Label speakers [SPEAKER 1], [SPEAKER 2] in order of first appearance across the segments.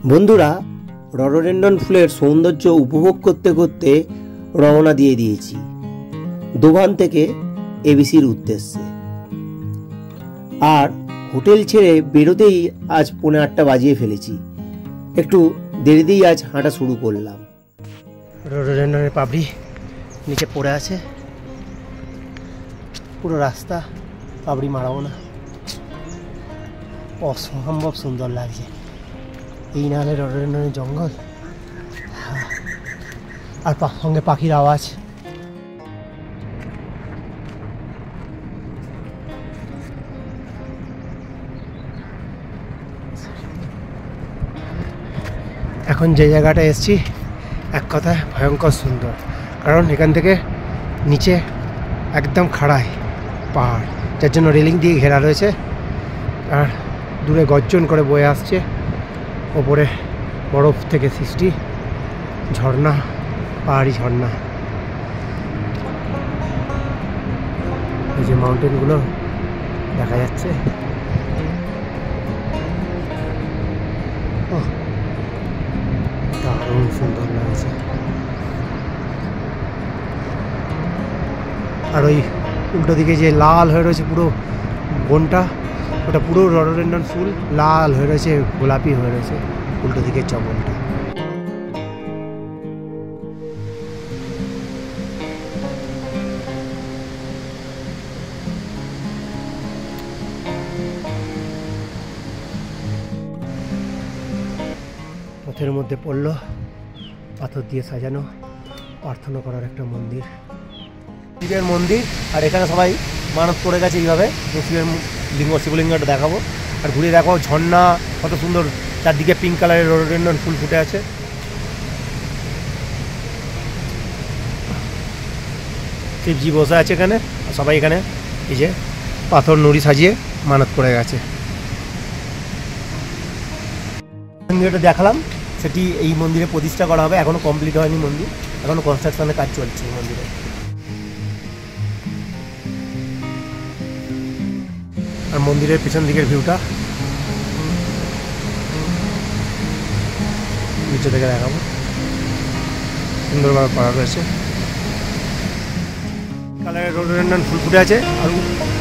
[SPEAKER 1] বন্ধুরা, রডোডেন্ড্রন ফুলের সৌন্দর্য উপভোগ করতে করতে রওনা দিয়ে দিয়েছি দোভান থেকে এবিসির উদ্দেশ্যে। আর হোটেল ছেড়ে বেরোতেই আজ 8:45 বাজিয়ে ফেলেছি। একটু দেরিতেই আজ হাঁটা শুরু করলাম। রডোডেন্ড্রনের পাপড়ি নিচে পড়ে আছে, পুরো রাস্তা পাপড়ি মারাবো না, অসম্ভব সুন্দর লাগছে। এই না হলে রডোডেন্ড্রনের জঙ্গল আর সঙ্গে পাখির আওয়াজ। এখন যে জায়গাটা এসেছি এক কথায় ভয়ঙ্কর সুন্দর, কারণ এখান থেকে নিচে একদম খাড়ায় পাহাড়, যার জন্য রেলিং দিয়ে ঘেরা রয়েছে। আর দূরে গর্জন করে বয়ে আসছে ওপরে বরফ থেকে সৃষ্টি ঝর্ণা, পাহাড়ি ঝর্ণা। এই যে মাউন্টেনগুলো দেখা যাচ্ছে, দারুণ সুন্দর লাগছে। আর ওই উল্টো দিকে যে লাল হয়ে রয়েছে পুরো বনটা, ওটা পুরো রডোডেন্ড্রন ফুল লাল হয়ে রয়েছে, গোলাপি হয়ে রয়েছে উল্টো দিকের জঙ্গলটা। পথের মধ্যে পড়লো পাথর দিয়ে সাজানো প্রার্থনা করার একটা মন্দির, শিবের মন্দির। আর এখানে সবাই মানত করে গেছে এইভাবে, শিবের শিবলিঙ্গটা দেখাবো। আর ঘুরে দেখো ঝর্ণা কত সুন্দর, চারদিকে পিঙ্ক কালারের রডোডেন্ড্রন ফুল ফুটে আছে। শিবজি বসে আছে এখানে, সবাই এখানে এই যে পাথর নুড়ি সাজিয়ে মানত করে গেছে। যেটা দেখালাম সেটি এই মন্দিরে প্রতিষ্ঠা করা হবে, এখনো কমপ্লিট হয়নি মন্দির, এখনো কনস্ট্রাকশনের কাজ চলছে এই মন্দিরে। আর মন্দিরের পিছন দিকের ভিউটা নিচে থেকে দেখাবো, সুন্দরভাবে করা রয়েছে। কালারের রডোডেন্ড্রন ফুল ফুটে আছে, আর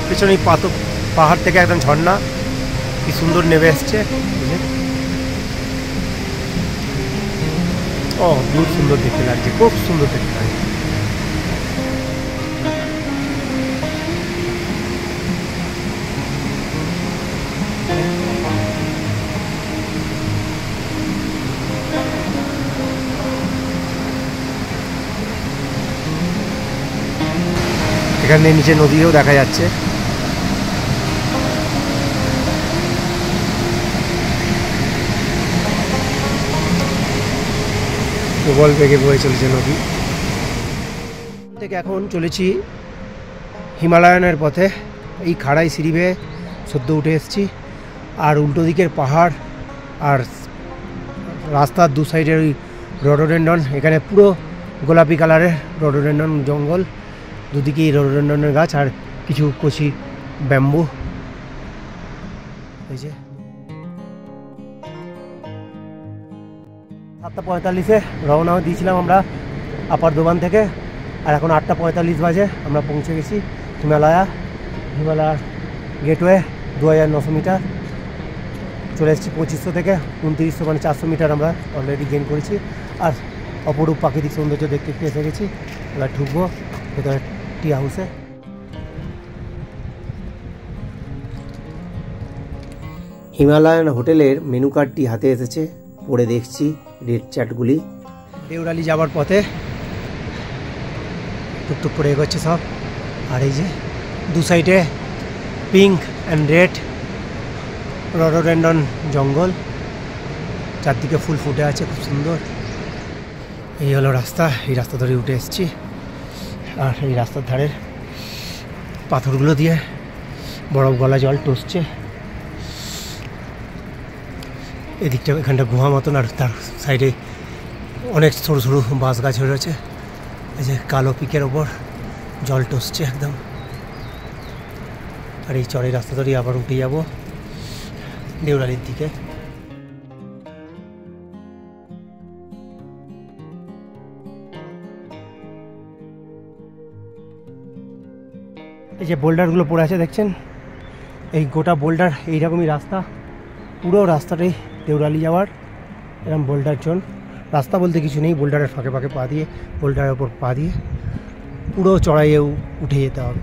[SPEAKER 1] পিছনে পাহাড় থেকে একদম ঝর্ণা কি সুন্দর নেমে এসছে। ও খুব সুন্দর দেখতে লাগছে, খুব সুন্দর দেখতে লাগছে। এখানে নিচে নদীও দেখা যাচ্ছে। প্রবল বেগে বয়ে চলেছে নদী থেকে। এখন চলেছি হিমালয়ানের পথে, এই খাড়াই সিঁড়ি বেয়ে সদ্য উঠে এসেছি। আর উল্টো দিকের পাহাড় আর রাস্তার দু সাইডের ওই রডোডেন্ড্রন, এখানে পুরো গোলাপি কালারের রডোডেন্ড্রন জঙ্গল, দুদিকেই রডোডেন্ড্রনের গাছ আর কিছু কচি ব্যাম্বু। এই যে 7:45-এ রওনা দিয়েছিলাম আমরা আপার দোকান থেকে, আর এখন 8:45 বাজে আমরা পৌঁছে গেছি হিমালয়ার গেটওয়ে। 2900 মিটার চলে এসেছি 2500 থেকে 2900, মানে 400 মিটার আমরা অলরেডি গেইন করেছি। আর অপরূপ প্রাকৃতিক সৌন্দর্য দেখতে এসে গেছি। এবার ঢুকবো ভেতরে টি হাউসে। হিমালয়ান হোটেলের মেনু কার্ডটি হাতে এসেছে, পড়ে দেখছি রেড চার্টগুলি। দেউরালি যাওয়ার পথে টুকটুক করে এগোচ্ছে সব। আর এই যে দু সাইডে পিঙ্ক অ্যান্ড রেড রডোডেন্ড্রন জঙ্গল, চারদিকে ফুল ফুটে আছে, খুব সুন্দর। এই হলো রাস্তা, এই রাস্তা ধরে উঠে এসেছি। আর এই রাস্তার ধারের পাথরগুলো দিয়ে বরফ গলা জল টসছে। এদিকটা এখানটা গুহা মতন, আর তার সাইডে অনেক সরু সরু বাঁশ গাছ হয়ে রয়েছে। এই যে কালো পিকের ওপর জল টসছে একদম। আর এই চড়াই রাস্তা ধরে আবার উঠে যাব দেউরালির দিকে। এই যে বোল্ডারগুলো পড়ে আছে দেখছেন, এই গোটা বোল্ডার এইরকমই রাস্তা, পুরো রাস্তাটাই দেউরালি যাওয়ার এরকম বোল্ডার জোন। রাস্তা বলতে কিছু নেই, বোল্ডারের ফাঁকে ফাঁকে পা দিয়ে, বোল্ডারের ওপর পা দিয়ে পুরো চড়াইয়েও উঠে যেতে হবে।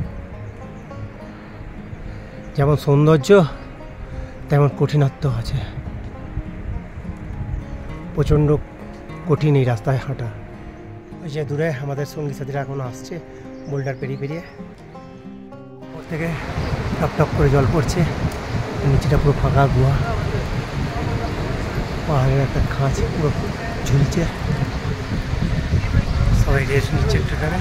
[SPEAKER 1] যেমন সৌন্দর্য তেমন কঠিনত্ব আছে, প্রচণ্ড কঠিন এই রাস্তায় হাঁটা। ওই যে দূরে আমাদের সঙ্গী সাথীরা এখনও আসছে বোল্ডার পেরিয়ে পেরিয়ে, ওপর থেকে টপ টপ করে জল পড়ছে, নিচেটা পুরো ফাঁকা গুহা, পাহাড়ের একটা খাঁজ পুরো ঝুলছে, সবাই রেস্ট নিচ্ছে একটুখানে।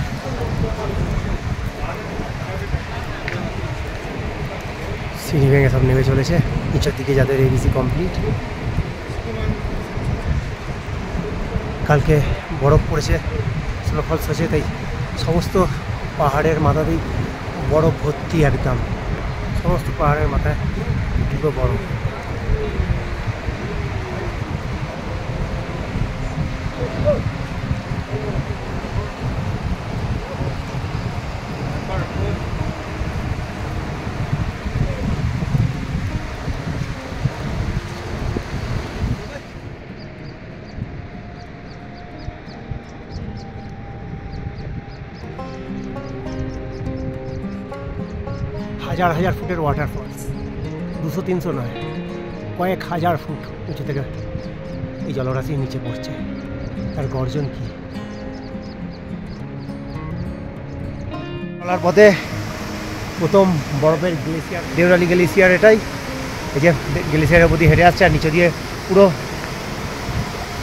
[SPEAKER 1] সিঁড়ি ভেঙে সব নেমে চলেছে নিচের দিকে, যাদের এবিসি কমপ্লিট। কালকে বরফ পড়েছে, স্নোফলস হয়েছে, তাই সমস্ত পাহাড়ের মাথাতেই বরফ ভর্তি, একদম সমস্ত পাহাড়ের মাথায় পুরো বরফ। হাজার হাজার ফুটের ওয়াটারফলস, 200-300 নয়, কয়েক হাজার ফুট উঁচু থেকে এই জলরাশি নিচে পড়ছে। তার গর্জন কি! চলার পথে প্রথম বরফের গ্লেসিয়ার, দেউরালি গ্লেসিয়ার, এটাই। এই যে গ্লেসিয়ারের প্রতি হেঁটে আসছে, আর নিচে দিয়ে পুরো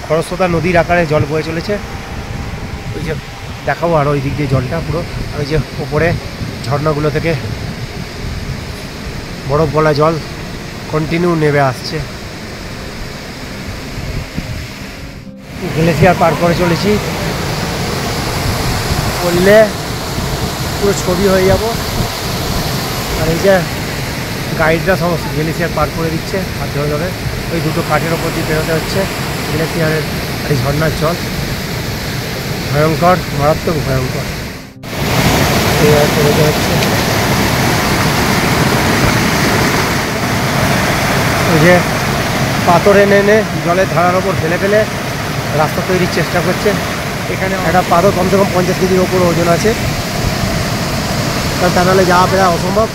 [SPEAKER 1] খরস্রোতা নদীর আকারে জল বয়ে চলেছে। ওই যে দেখাবো আর ওই দিক দিয়ে জলটা পুরো, আর ওই যে ওপরে ঝর্ণাগুলো থেকে বরফ গলা জল কন্টিনিউ নেমে আসছে। গ্লেসিয়ার পার করে চলেছি, বললে পুরো ছবি হয়ে যাব। আর এই যে গাইডরা সমস্ত গ্লেসিয়ার পার করে দিচ্ছে হাত ধরে ধরে, ওই দুটো কাঠের ওপর দিয়ে বেরোতে হচ্ছে গ্লেসিয়ারের এই ঝর্ণার জল। ভয়ঙ্কর, মারাত্মক ভয়ঙ্কর বেরোতে হচ্ছে। ওই যে পাথর এনে এনে জলের ধারার ওপর ফেলে ফেলে রাস্তা তৈরির চেষ্টা করছে। এখানে একটা পাথর কমসে কম 50 কেজির ওপর ওজন আছে, কারণ তা নাহলে যাওয়া ফেরা অসম্ভব।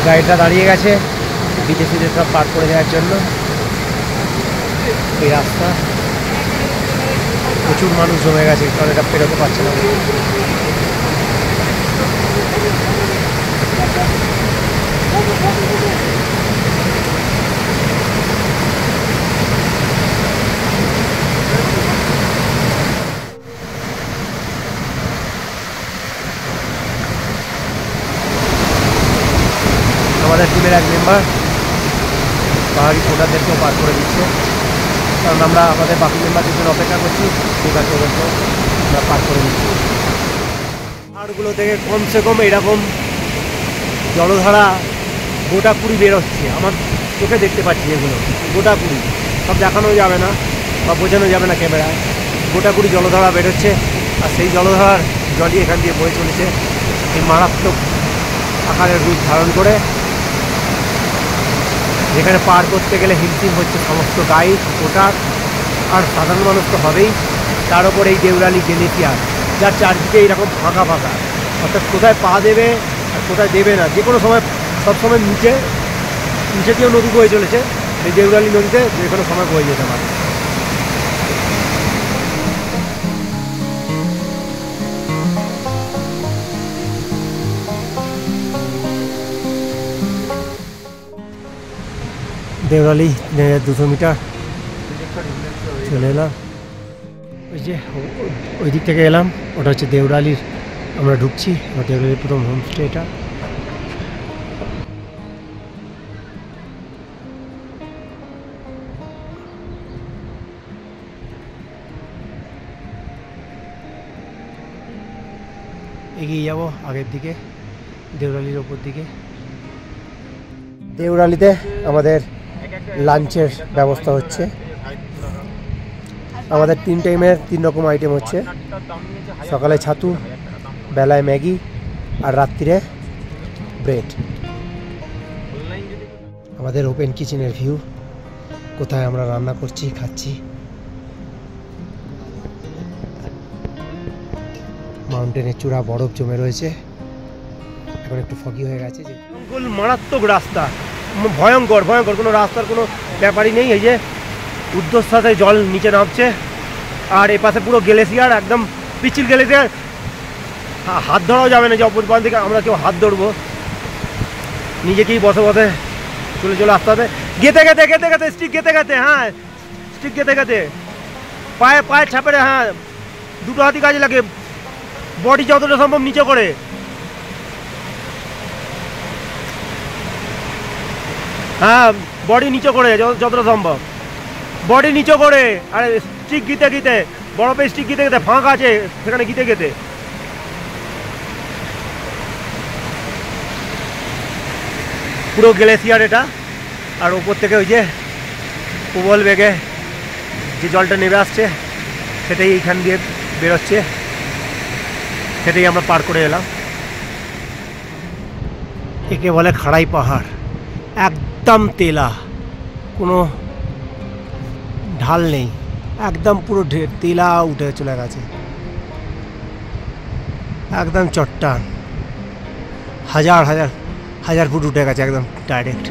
[SPEAKER 1] গাড়িটা দাঁড়িয়ে গেছে বিদেশিদের সব পার করে দেওয়ার জন্য। এই রাস্তা প্রচুর মানুষ জমে গেছে, কারণ এটা পেরোতে পারছে না। আমাদের টিমের এক মেম্বার পাহাড়ি ফোটাদেরকেও পার করে দিচ্ছে, কারণ আমরা আমাদের বাকি মেম্বারদের জন্য অপেক্ষা করছি, ঠিক আছে ওদেরকে আমরা পার করে দিচ্ছি। পাহাড়গুলো থেকে কমসে কম এরকম জলধারা গোটা 20 বেরোচ্ছে, আমার চোখে দেখতে পাচ্ছি এগুলো গোটা 20, সব দেখানো যাবে না বা বোঝানো যাবে না ক্যামেরায়। গোটা 20 জলধারা বেরোচ্ছে, আর সেই জলধারার জলই এখান দিয়ে বয়ে চলেছে এই মারাত্মক আকারের রূপ ধারণ করে, যেখানে পার করতে গেলে হিমশিম হচ্ছে সমস্ত গাইড, ওটার আর সাধারণ মানুষ তো হবেই। তার ওপর এই দেউরালি গ্লেসিয়ার, যার চারদিকে এইরকম ফাঁকা ফাঁকা, অর্থাৎ কোথায় পা দেবে আর কোথায় দেবে না, যে কোনো সময় সবসময় নিচে দিয়েও নদী বয়ে চলেছে। এই দেউরালি নদীতে যে কোনো সময় বয়ে যেতে পারে। দেউরালি 200 মিটার চলে এলাম। ওই যে ওই দিক থেকে এলাম, ওটা হচ্ছে দেউরালির, আমরা ঢুকছি। দেউরালির প্রথম হোমস্টে এটা। এগিয়ে যাবো আগের দিকে, দেউরালির ওপর দিকে। দেউরালিতে আমাদের লাঞ্চের ব্যবস্থা হচ্ছে। আমাদের 3 টাইমের 3 রকম আইটেম হচ্ছে, সকালে ছাতু, বেলায় ম্যাগি আর রাত্রিরে ব্রেড। আমাদের ওপেন কিচেনের ভিউ, কোথায় আমরা রান্না করছি খাচ্ছি। মাউন্টেনের চূড়া বরফ জমে রয়েছে, এখন একটু ফগি হয়ে গেছে। যে মারাত্মক রাস্তা, ভয়ঙ্কর ভয়ঙ্কর, কোনো রাস্তার কোনো ব্যাপারই নেই। এই যে ঊর্ধ্বশ্বাসে জল নিচে নামছে, আর এ পাশে পুরো গ্লেসিয়ার, একদম পিচ্ছিল গ্লেসিয়ার, হাত ধরাও যাবে না যে অপর পাশ থেকে আমরা কেউ হাত ধরবো। নিজেকেই বসে বসে চলে চলে আসতে হবে, গেতে গেতে গেতে গেতে স্টিক গেতে গেতে, হ্যাঁ স্টিক গেতে গেতে, পায়ে পায়ে ছাপে, হ্যাঁ দুটো হাতি কাজে লাগে, বডি যতটা সম্ভব নিচে করে। হ্যাঁ বডি নিচে করে যতটা সম্ভব, বডি নিচে করে। আর স্টিক গিতে গিতে, বরফে স্টিক গিতে গিতে, ফাঁক আছে সেখানে গিতে গেতে। পুরো গ্লেসিয়ার এটা, আর ওপর থেকে ওই যে প্রবল বেগে যে জলটা নেমে আসছে সেটাই এইখান দিয়ে বেরোচ্ছে, সেটাই আমরা পার করে এলাম। একে বলে খাড়াই পাহাড়, একদম তেলা, কোনো ঢাল নেই, একদম পুরো তেলা উঠে চলে গেছে, একদম চট্টান, হাজার হাজার হাজার ফুট উঠে গেছে একদম ডাইরেক্ট।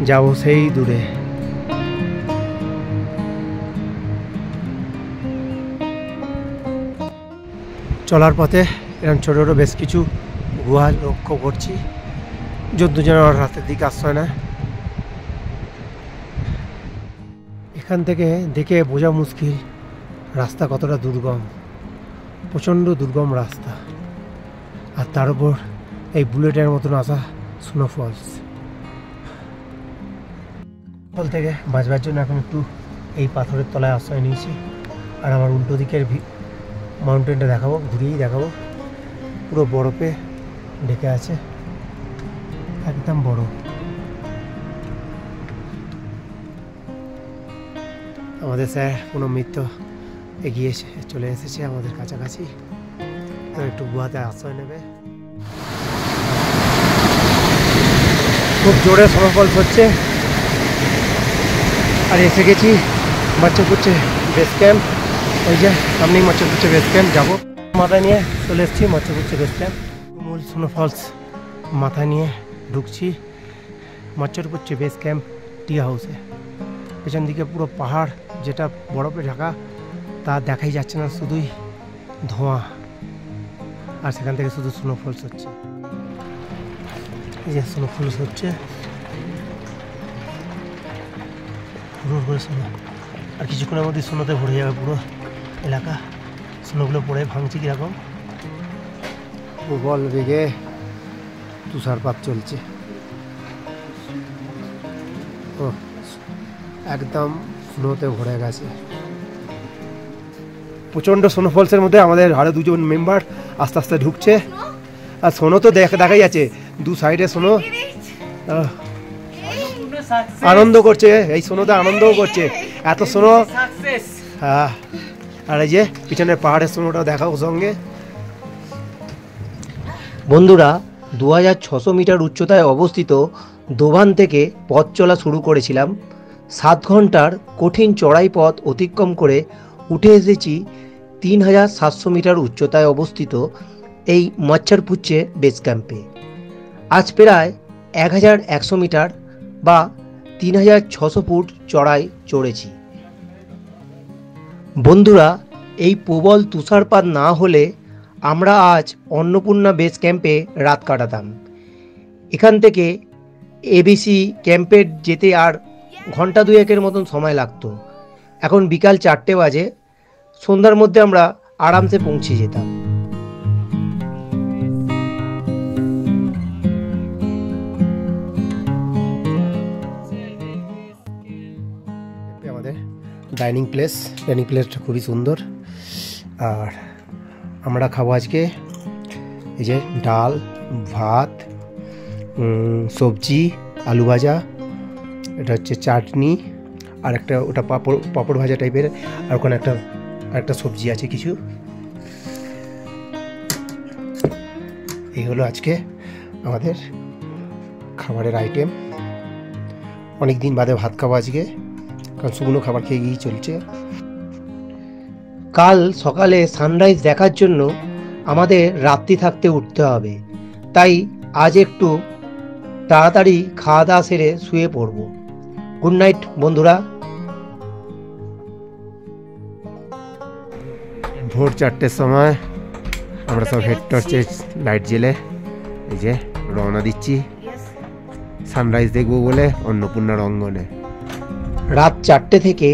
[SPEAKER 1] যাবো সেই দূরে। চলার পথে এরকম ছোটো ছোটো বেশ কিছু গুহা লক্ষ্য করছি, জন্তু জানোয়ার রাতের দিকে আশ্রয় না। এখান থেকে দেখে বোঝা মুশকিল রাস্তা কতটা দুর্গম, প্রচণ্ড দুর্গম রাস্তা, আর তার উপর এই বুলেটের মতন আসা স্নোফলস। ফল থেকে বাঁচবার জন্য এখন একটু এই পাথরের তলায় আশ্রয় নিয়েছি, আর আমার উল্টো দিকের মাউন্টেনটা দেখাবো, ঘুরিয়েই দেখাবো। পুরো বরফে ঢেকে আছে, একদম বরফ। আমাদের স্যার কোনো মিত্র এগিয়ে চলে এসেছে আমাদের কাছাকাছি, তো একটু গুহাতে আশ্রয় নেবে। খুব জোরে স্নোফল হচ্ছে, আর এসে গেছি মচ্ছরপুচ্ছে বেস ক্যাম্প। ওই যে সামনেই মচ্ছরপুচ্ছে বেস ক্যাম্প, যাবো মাথায় নিয়ে চলে এসেছি মচ্ছরপুচ্ছে বেস ক্যাম্প। মূল স্নোফলস মাথায় নিয়ে ঢুকছি মচ্ছরপুচ্ছে বেস ক্যাম্প টি হাউসে। পেছন দিকে পুরো পাহাড় যেটা বরফে ঢাকা, তা দেখাই যাচ্ছে না, শুধুই ধোঁয়া, আর সেখান থেকে শুধু স্নোফলস হচ্ছে। এই যে স্নোফলস হচ্ছে পুরো করে স্নো, আর কিছুক্ষণের মধ্যে স্নোতে ভরে যাবে পুরো এলাকা। স্নোগুলো পড়ে ভাঙছে কীরকম, প্রবল বেগে তুষারপাত চলছে, ও একদম স্নোতে ভরে গেছে। প্রচণ্ড স্নোফলসের মধ্যে আমাদের আরও দুজন মেম্বার আস্তে আস্তে ঢুকছে, আর স্নো তো দেখাই যাচ্ছে দু সাইডে স্নো, আনন্দ করছে, এই স্নোতে আনন্দও করছে, এত স্নো। হ্যাঁ, আর এই যে পিছনের পাহাড়ের স্নোটাও দেখাও সঙ্গে। বন্ধুরা, 2600 মিটার উচ্চতায় অবস্থিত দোভান থেকে পথ চলা শুরু করেছিলাম। 7 ঘন্টার কঠিন চড়াই পথ অতিক্রম করে উঠে এসেছি 3700 মিটার উচ্চতায় অবস্থিত এই মচ্ছরপুচ্ছে বেস ক্যাম্পে। আজ প্রায় 1100 মিটার বা 3600 ফুট চড়াই চড়েছি। বন্ধুরা, এই প্রবল তুষারপাত না হলে আমরা আজ অন্নপূর্ণা বেস ক্যাম্পে রাত কাটাতাম। এখান থেকে এবিসি ক্যাম্পে যেতে আর ঘন্টা দুয়েকের মতন সময় লাগতো। এখন বিকাল 4টে বাজে, সন্ধ্যার মধ্যে আমরা আরামসে পৌঁছে যেতাম। আমাদের ডাইনিং প্লেসটা খুবই সুন্দর। আর আমরা খাবো আজকে এই যে ডাল, ভাত, সবজি, আলু ভাজা, এটা হচ্ছে চাটনি, আর একটা ওটা পাঁপড় ভাজা টাইপের, আর ওখানে একটা সবজি আছে কিছু। এই হলো আজকে আমাদের খাবারের আইটেম। অনেক দিন বাদে ভাত খাবো আজকে, কারণ শুকনো খাবার খেয়ে গিয়েই চলছে। কাল সকালে সানরাইজ দেখার জন্য আমাদের রাত্রি থাকতে উঠতে হবে, তাই আজ একটু তাড়াতাড়ি খাওয়া দাওয়া সেরে শুয়ে পড়ব। গুড নাইট বন্ধুরা। ভোর 4টের সময় আমরা সব হেড টর্চে লাইট জেলে এই যে রওনা দিচ্ছি সানরাইজ দেখবো বলে অন্নপূর্ণার অঙ্গনে। রাত 4টে থেকে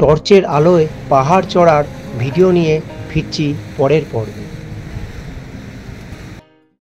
[SPEAKER 1] টর্চের আলোয় পাহাড় চড়ার ভিডিও নিয়ে ফিরছি পরের পর্বে।